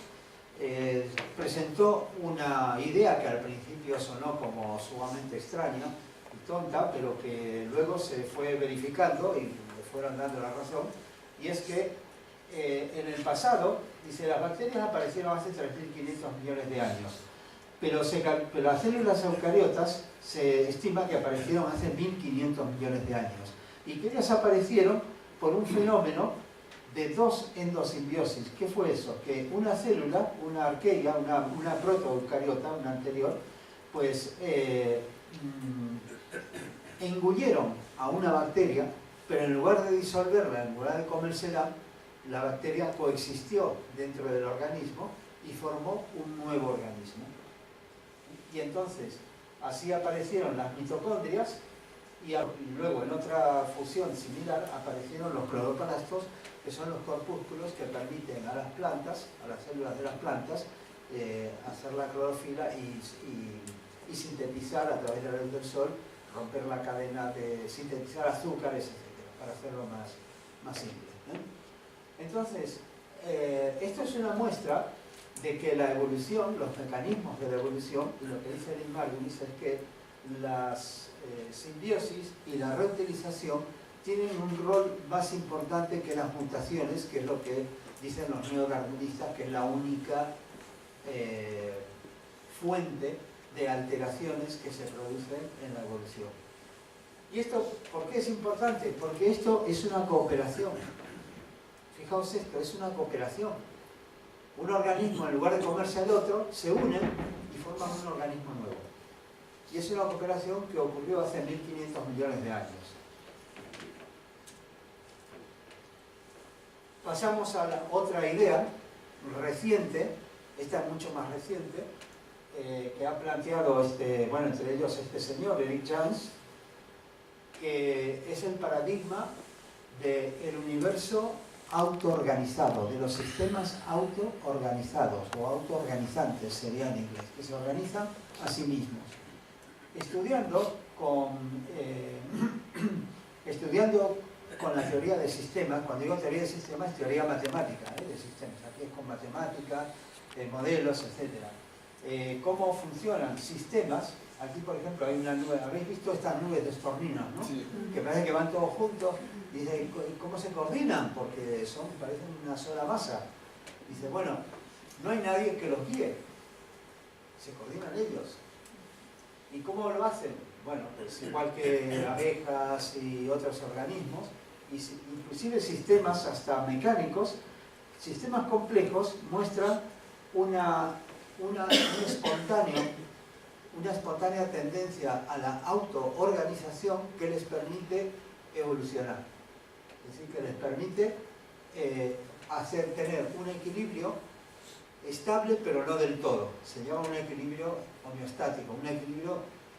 presentó una idea que al principio sonó como sumamente extraña y tonta, pero que luego se fue verificando y le fueron dando la razón, y es que en el pasado, dice, las bacterias aparecieron hace 3.500 millones de años, pero las células eucariotas se estima que aparecieron hace 1.500 millones de años, y que ellas aparecieron por un fenómeno de dos endosimbiosis. ¿Qué fue eso? Que una célula, una arquea, una protoeucariota, una anterior, pues engulleron a una bacteria, pero en lugar de disolverla, en lugar de comérsela, la bacteria coexistió dentro del organismo y formó un nuevo organismo. Y entonces, así aparecieron las mitocondrias y luego en otra fusión similar aparecieron los cloroplastos, que son los corpúsculos que permiten a las plantas, a las células de las plantas, hacer la clorofila y sintetizar a través de la luz del sol, romper la cadena de sintetizar azúcares, etc., para hacerlo más simple, ¿eh? Entonces, esto es una muestra de que la evolución, los mecanismos de la evolución, y lo que dice Lynn Margulis es que las simbiosis y la reutilización tienen un rol más importante que las mutaciones, que es lo que dicen los neodarwinistas, que es la única fuente de alteraciones que se producen en la evolución. ¿Y esto por qué es importante? Porque esto es una cooperación. Fijaos esto, es una cooperación. Un organismo, en lugar de comerse al otro, se unen y forman un organismo nuevo. Y es una cooperación que ocurrió hace 1.500 millones de años. Pasamos a la otra idea reciente, esta es mucho más reciente, que ha planteado, bueno, entre ellos este señor, Eric Jans, que es el paradigma del universo autoorganizado, de los sistemas autoorganizados o autoorganizantes sería en inglés, que se organizan a sí mismos. Estudiando con la teoría de sistemas, cuando digo teoría de sistemas, teoría matemática, de sistemas, aquí es con matemática, modelos, etc. ¿Cómo funcionan sistemas? Aquí, por ejemplo, hay una nube, ¿habéis visto estas nubes de estorninos, no? Sí. Que parece que van todos juntos. Y dice, ¿cómo se coordinan? Porque parecen una sola masa. Dice, bueno, no hay nadie que los guíe. Se coordinan ellos. ¿Y cómo lo hacen? Bueno, pues igual que abejas y otros organismos, inclusive sistemas hasta mecánicos, sistemas complejos muestran una espontánea tendencia a la autoorganización que les permite evolucionar. Es decir, que les permite tener un equilibrio estable, pero no del todo. Se llama un equilibrio homeostático, un equilibrio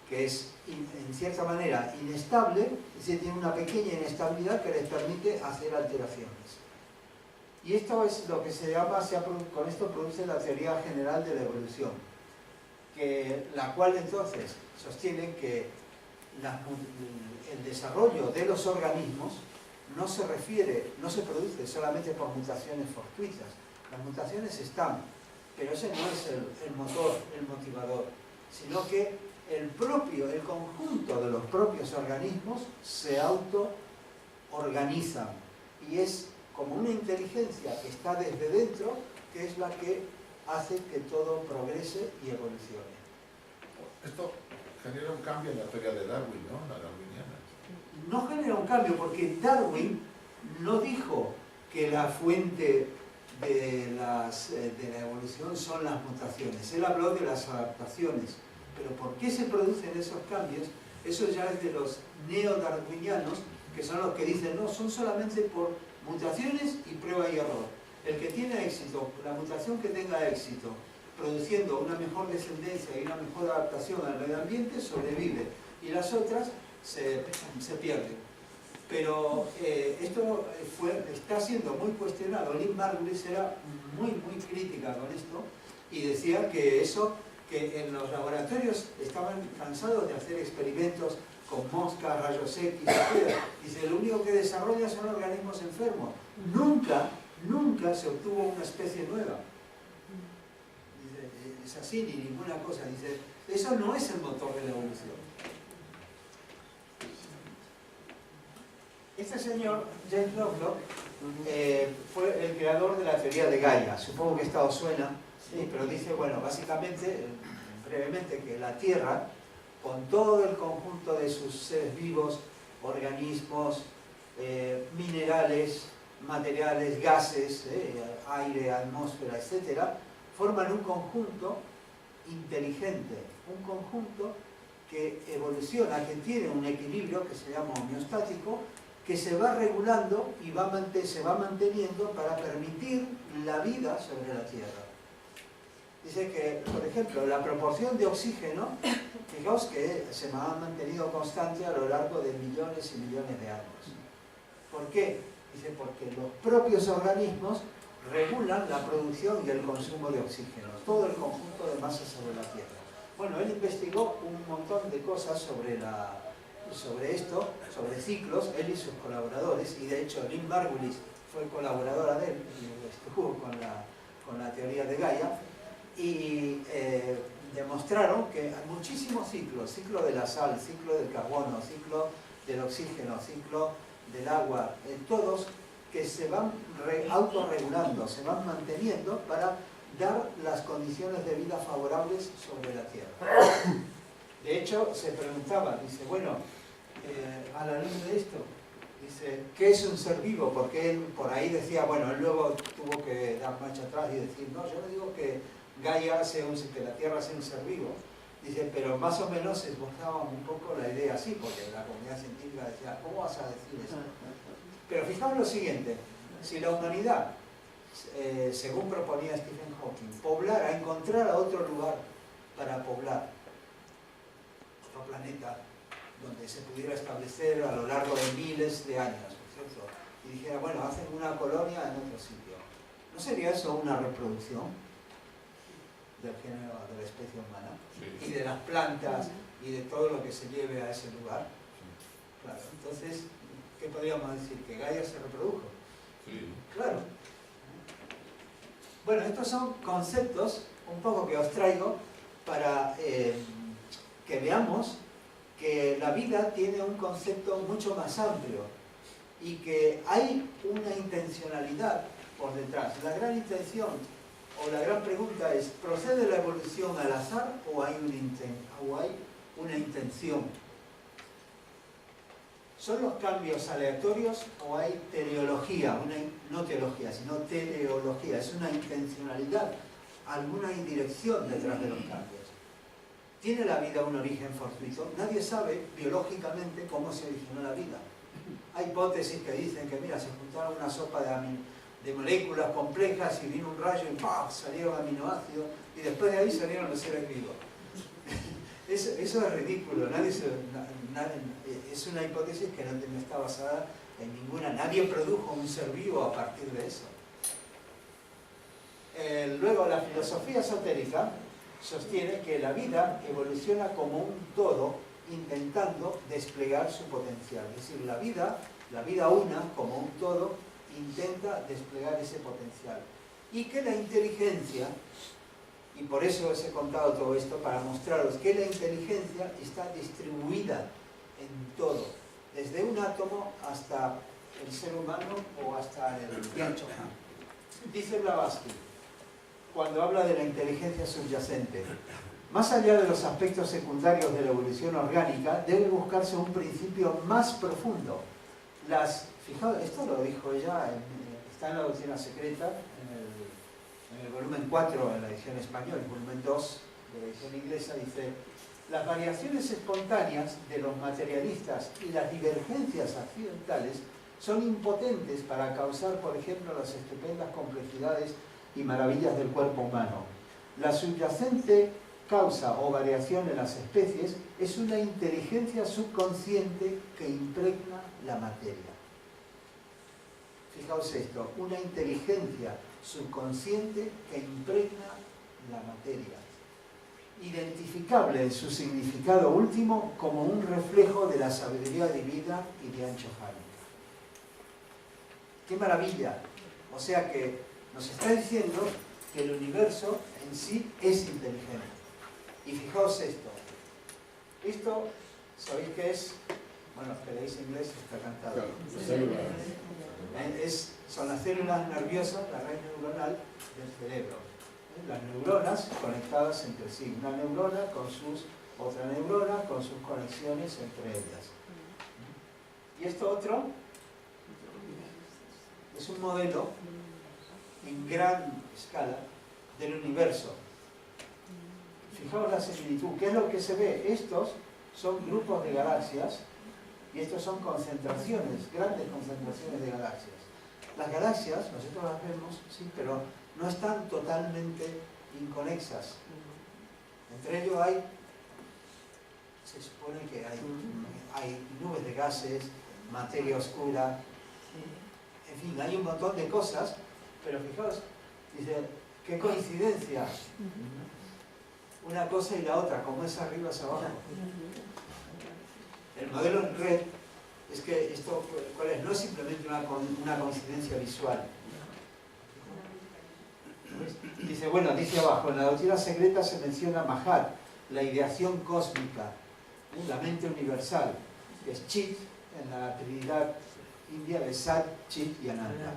que es, en cierta manera, inestable, es decir, tiene una pequeña inestabilidad que les permite hacer alteraciones. Y esto es lo que se llama, con esto produce la teoría general de la evolución, la cual entonces sostiene que el desarrollo de los organismos no se produce solamente por mutaciones fortuitas. Las mutaciones están, pero ese no es el motor, el motivador, sino que el conjunto de los propios organismos se organizan. Y es como una inteligencia que está desde dentro, que es la que hace que todo progrese y evolucione. Esto genera un cambio en la teoría de Darwin, ¿no? La darwiniana. No genera un cambio porque Darwin no dijo que la fuente de la evolución son las mutaciones. Él habló de las adaptaciones. Pero ¿por qué se producen esos cambios? Eso ya es de los neodarwinianos, que son los que dicen, no, son solamente por mutaciones y prueba y error. El que tiene éxito, la mutación que tenga éxito, produciendo una mejor descendencia y una mejor adaptación al medio ambiente, sobrevive. Y las otras se pierden. Pero esto está siendo muy cuestionado. Lynn Margulis era muy crítica con esto y decía que en los laboratorios estaban cansados de hacer experimentos con moscas, rayos X, etc. Dice, lo único que desarrolla son organismos enfermos. Nunca se obtuvo una especie nueva. Dice, es así, ni ninguna cosa. Dice, eso no es el motor de la evolución. Este señor, James Lovelock, fue el creador de la teoría de Gaia. Supongo que esta os suena, sí, pero dice, bueno, básicamente, brevemente, que la Tierra, con todo el conjunto de sus seres vivos, organismos, minerales, materiales, gases, aire, atmósfera, etc., forman un conjunto inteligente, un conjunto que evoluciona, que tiene un equilibrio que se llama homeostático, que se va regulando y se va manteniendo para permitir la vida sobre la Tierra. Dice que, por ejemplo, la proporción de oxígeno, fijaos que se ha mantenido constante a lo largo de millones y millones de años. ¿Por qué? Dice, porque los propios organismos regulan la producción y el consumo de oxígeno, todo el conjunto de masas sobre la Tierra. Bueno, él investigó un montón de cosas sobre esto, sobre ciclos, él y sus colaboradores, y de hecho Lynn Margulis fue colaboradora de él, y estuvo con la teoría de Gaia, y demostraron que hay muchísimos ciclos, ciclo de la sal, ciclo del carbono, ciclo del oxígeno, ciclo del agua, todos que se van autorregulando, se van manteniendo para dar las condiciones de vida favorables sobre la Tierra. De hecho, se preguntaba, dice, bueno, a la luz de esto, dice, ¿qué es un ser vivo? Porque él por ahí decía, bueno, él luego tuvo que dar marcha atrás y decir, no, yo no digo que Gaia que la Tierra sea un ser vivo. Dice, pero más o menos esbozábamos un poco la idea así, porque la comunidad científica decía, ¿cómo vas a decir eso? Pero fijaos lo siguiente, si la humanidad, según proponía Stephen Hawking, poblara, encontrara otro lugar para poblar, otro planeta, donde se pudiera establecer a lo largo de miles de años, ¿no es cierto? Y dijera, bueno, hacen una colonia en otro sitio. ¿No sería eso una reproducción del género, de la especie humana? Sí. Y de las plantas y de todo lo que se lleve a ese lugar. Claro, entonces, ¿qué podríamos decir? ¿Que Gaia se reprodujo? Sí. Claro. Bueno, estos son conceptos un poco que os traigo para que veamos que la vida tiene un concepto mucho más amplio y que hay una intencionalidad por detrás. La gran intención o la gran pregunta es, ¿procede la evolución al azar o hay una intención? ¿Son los cambios aleatorios o hay teleología? No teología, sino teleología. Es una intencionalidad, alguna indirección detrás de los cambios. ¿Tiene la vida un origen fortuito? Nadie sabe biológicamente cómo se originó la vida. Hay hipótesis que dicen que, mira, se juntaron una sopa de moléculas complejas y vino un rayo y ¡pam!, salieron aminoácidos y después de ahí salieron los seres vivos. Eso es ridículo, es una hipótesis que no está basada en ninguna. Nadie produjo un ser vivo a partir de eso. Luego, la filosofía esotérica sostiene que la vida evoluciona como un todo intentando desplegar su potencial. Es decir, la vida una, como un todo, intenta desplegar ese potencial. Y que la inteligencia, y por eso os he contado todo esto, para mostraros que la inteligencia está distribuida en todo, desde un átomo hasta el ser humano o hasta el Biancho. Dice Blavatsky, cuando habla de la inteligencia subyacente, más allá de los aspectos secundarios de la evolución orgánica, debe buscarse un principio más profundo. Fijaos, esto lo dijo ella, está en la Doctrina Secreta, en el volumen 4, en la edición española, el volumen 2 de la edición inglesa, dice: las variaciones espontáneas de los materialistas y las divergencias accidentales son impotentes para causar, por ejemplo, las estupendas complejidades y maravillas del cuerpo humano. La subyacente causa o variación en las especies es una inteligencia subconsciente que impregna la materia. Fijaos esto, una inteligencia subconsciente que impregna la materia, identificable en su significado último como un reflejo de la sabiduría divina y de ancho jánica. ¡Qué maravilla! O sea que nos está diciendo que el universo en sí es inteligente. Y fijaos esto. Esto, ¿sabéis qué es? Bueno, los que leéis inglés está cantado. Son las células nerviosas, la red neuronal del cerebro. Las neuronas conectadas entre sí. Una neurona con otra neurona con sus conexiones entre ellas. Y esto otro es un modelo en gran escala del universo. Fijaos la similitud. ¿Qué es lo que se ve? Estos son grupos de galaxias y estos son concentraciones, grandes concentraciones de galaxias. Las galaxias, nosotros las vemos, sí, pero no están totalmente inconexas. Entre ellos se supone que hay nubes de gases, materia oscura, en fin, hay un montón de cosas, pero fijaos, dice, qué coincidencia, una cosa y la otra, como es arriba es abajo. El modelo en red es que esto, ¿cuál es? No es simplemente una coincidencia visual. Dice, bueno, dice abajo, en la Doctrina Secreta se menciona Mahat, la ideación cósmica, la mente universal, que es Chit, en la Trinidad india de Sat, Chit y Ananda.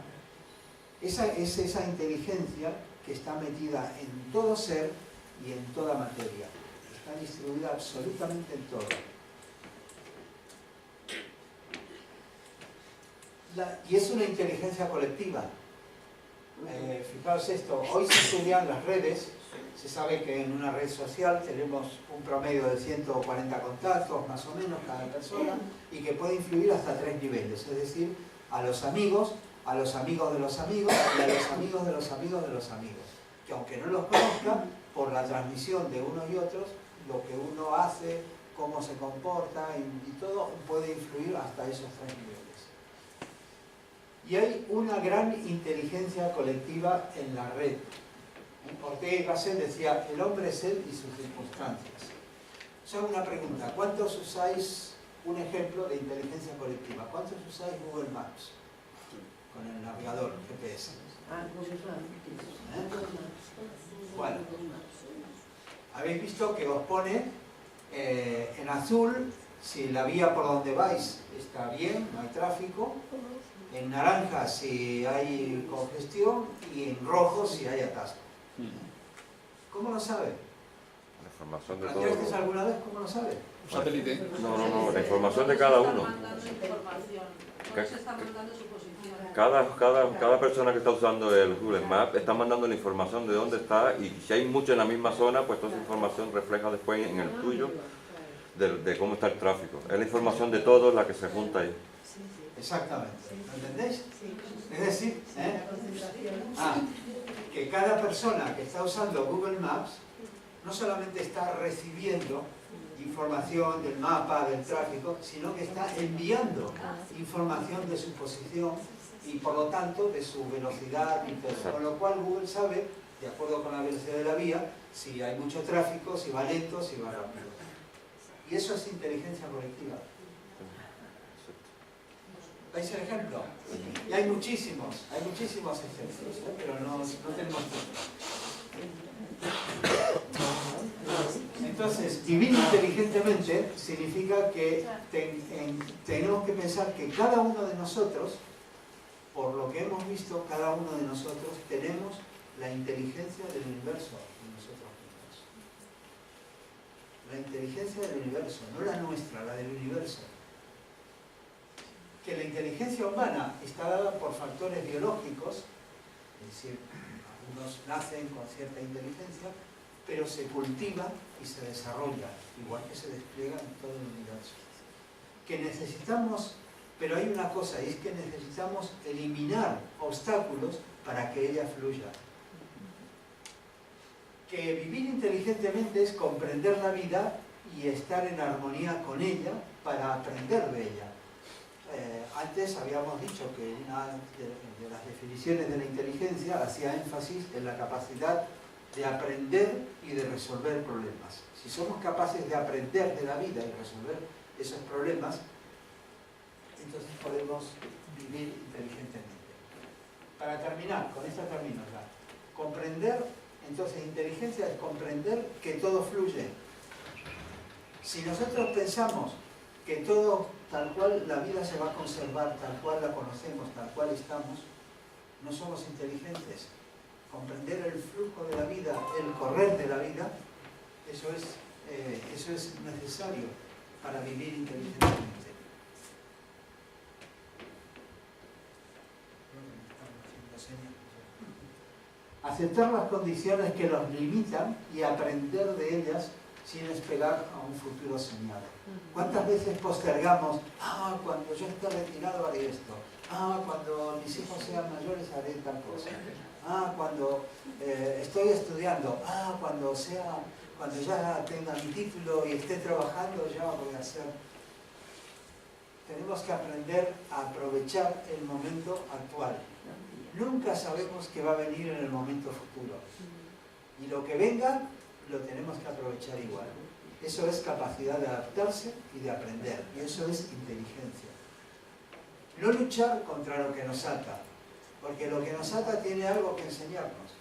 Esa es esa inteligencia que está metida en todo ser y en toda materia. Está distribuida absolutamente en todo. Y es una inteligencia colectiva. Fijaos esto, hoy se estudian las redes, se sabe que en una red social tenemos un promedio de 140 contactos más o menos cada persona y que puede influir hasta 3 niveles, es decir, a los amigos de los amigos y a los amigos de los amigos de los amigos, que aunque no los conozca, por la transmisión de unos y otros, lo que uno hace, cómo se comporta y todo puede influir hasta esos 3 niveles. Y hay una gran inteligencia colectiva en la red. Ortega y Gasset decía, el hombre es él y sus circunstancias. Os hago una pregunta, ¿cuántos usáis un ejemplo de inteligencia colectiva? ¿Cuántos usáis Google Maps? Con el navegador, GPS. Bueno, habéis visto que os pone en azul si la vía por donde vais está bien, no hay tráfico, en naranja si hay congestión y en rojo si hay atasco. ¿Cómo lo sabe? La información de todo. ¿Planteasteis alguna vez cómo lo sabe? Satélite. No, la información de cada uno. Cada persona que está usando el Google Maps está mandando la información de dónde está y si hay mucho en la misma zona, pues toda esa información refleja después en el tuyo de cómo está el tráfico. Es la información de todos la que se junta ahí. Exactamente. ¿Lo entendéis? Es decir, que cada persona que está usando Google Maps no solamente está recibiendo información del mapa, del tráfico, sino que está enviando información de su posición y por lo tanto de su velocidad y todo. Con lo cual Google sabe, de acuerdo con la velocidad de la vía, si hay mucho tráfico, si va lento, si va rápido. Y eso es inteligencia colectiva. ¿Veis el ejemplo? Y hay muchísimos ejemplos, pero no tenemos tiempo. Entonces, vivir inteligentemente significa que tenemos que pensar que cada uno de nosotros, por lo que hemos visto, cada uno de nosotros tenemos la inteligencia del universo en nosotros mismos. La inteligencia del universo, no la nuestra, la del universo. Que la inteligencia humana está dada por factores biológicos, es decir, algunos nacen con cierta inteligencia, pero se cultiva y se desarrolla, igual que se despliega en todo el universo. Que necesitamos, pero hay una cosa, y es que necesitamos eliminar obstáculos para que ella fluya. Que vivir inteligentemente es comprender la vida y estar en armonía con ella para aprender de ella. Antes habíamos dicho que una de las definiciones de la inteligencia hacía énfasis en la capacidad de aprender y de resolver problemas. Si somos capaces de aprender de la vida y resolver esos problemas, entonces podemos vivir inteligentemente. Para terminar, con esto termino ya. Comprender, entonces inteligencia es comprender que todo fluye. Si nosotros pensamos que todo, tal cual la vida se va a conservar, tal cual la conocemos, tal cual estamos, no somos inteligentes. Comprender el flujo de la vida, el correr de la vida, eso es necesario para vivir inteligentemente. Aceptar las condiciones que nos limitan y aprender de ellas sin esperar a un futuro soñado. ¿Cuántas veces postergamos? Cuando yo esté retirado haré esto. Cuando mis hijos sean mayores haré tal cosa. Cuando estoy estudiando. Cuando ya tenga mi título y esté trabajando, ya voy a hacer. Tenemos que aprender a aprovechar el momento actual. Nunca sabemos qué va a venir en el momento futuro. Y lo que venga, lo tenemos que aprovechar igual. Eso es capacidad de adaptarse y de aprender. Y eso es inteligencia. No luchar contra lo que nos ata, porque lo que nos ata tiene algo que enseñarnos.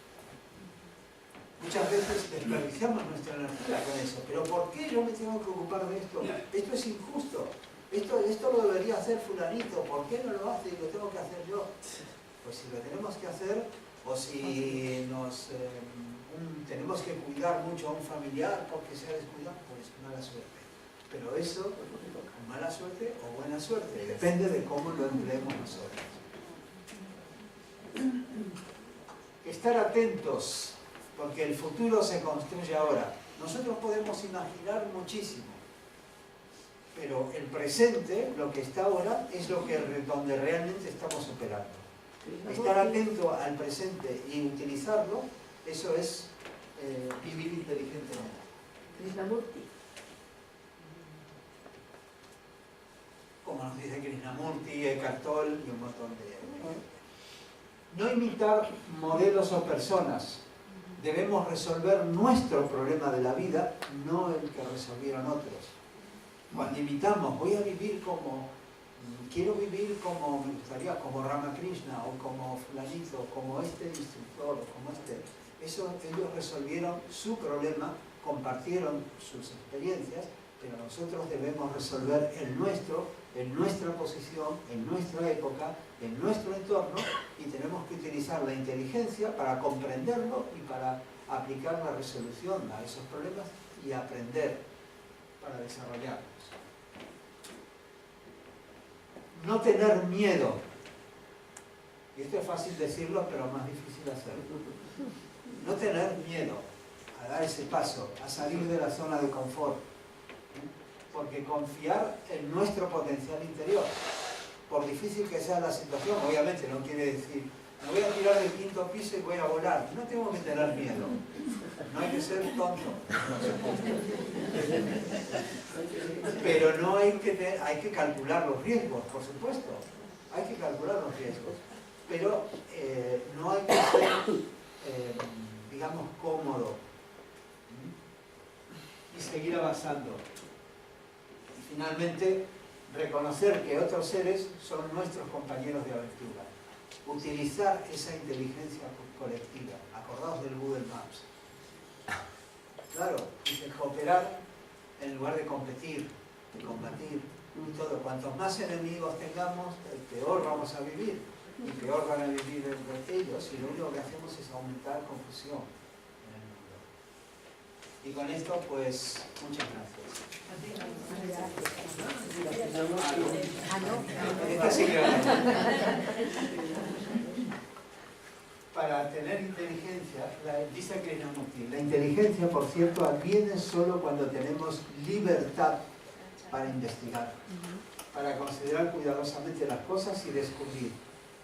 Muchas veces desperdiciamos nuestra energía con eso. ¿Pero por qué yo me tengo que ocupar de esto? Esto es injusto. Esto lo debería hacer fulanito. ¿Por qué no lo hace y lo tengo que hacer yo? Pues si lo tenemos que hacer, o si tenemos que cuidar mucho a un familiar porque se ha descuidado, pues mala suerte. Pero eso, mala suerte o buena suerte, depende de cómo lo empleemos nosotros. Estar atentos, porque el futuro se construye ahora. Nosotros podemos imaginar muchísimo, pero el presente, lo que está ahora, es donde realmente estamos operando. Estar atento al presente y utilizarlo, eso es vivir inteligentemente. Krishnamurti. Como nos dice Krishnamurti, Eckhart Tolle y un montón de... No imitar modelos o personas. Debemos resolver nuestro problema de la vida, no el que resolvieron otros. Cuando imitamos, quiero vivir como me gustaría, como Ramakrishna, o como fulanito, como este instructor, como este. Ellos resolvieron su problema, compartieron sus experiencias, pero nosotros debemos resolver el nuestro, en nuestra posición, en nuestra época, en nuestro entorno, y tenemos que utilizar la inteligencia para comprenderlo y para aplicar la resolución a esos problemas y aprender para desarrollarlos. No tener miedo. Y esto es fácil decirlo, pero más difícil hacerlo. No tener miedo a dar ese paso, a salir de la zona de confort. Porque confiar en nuestro potencial interior, por difícil que sea la situación, obviamente no quiere decir, me voy a tirar del 5º piso y voy a volar. No tengo que tener miedo. No hay que ser tonto. Pero no hay que calcular los riesgos, por supuesto. Hay que calcular los riesgos. Pero no hay que ser, digamos, cómodo. Y seguir avanzando. Y finalmente, reconocer que otros seres son nuestros compañeros de aventura. Utilizar esa inteligencia colectiva. Acordaos del Google Maps. Claro, dice cooperar en lugar de competir, de combatir y todo. Cuantos más enemigos tengamos, peor vamos a vivir y peor van a vivir ellos, y lo único que hacemos es aumentar confusión en el mundo. Y con esto, pues, muchas gracias. Esta sí que para tener inteligencia, dice Krishnamurti, la inteligencia, por cierto, adviene solo cuando tenemos libertad para investigar, para considerar cuidadosamente las cosas y descubrir.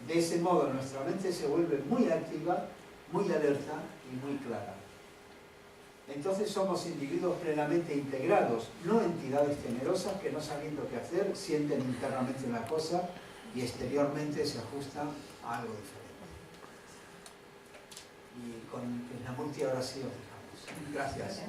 De ese modo nuestra mente se vuelve muy activa, muy alerta y muy clara. Entonces somos individuos plenamente integrados, no entidades temerosas que no sabiendo qué hacer, sienten internamente una cosa y exteriormente se ajustan a algo diferente. Y con Krishnamurti ahora sí os dejamos. Gracias.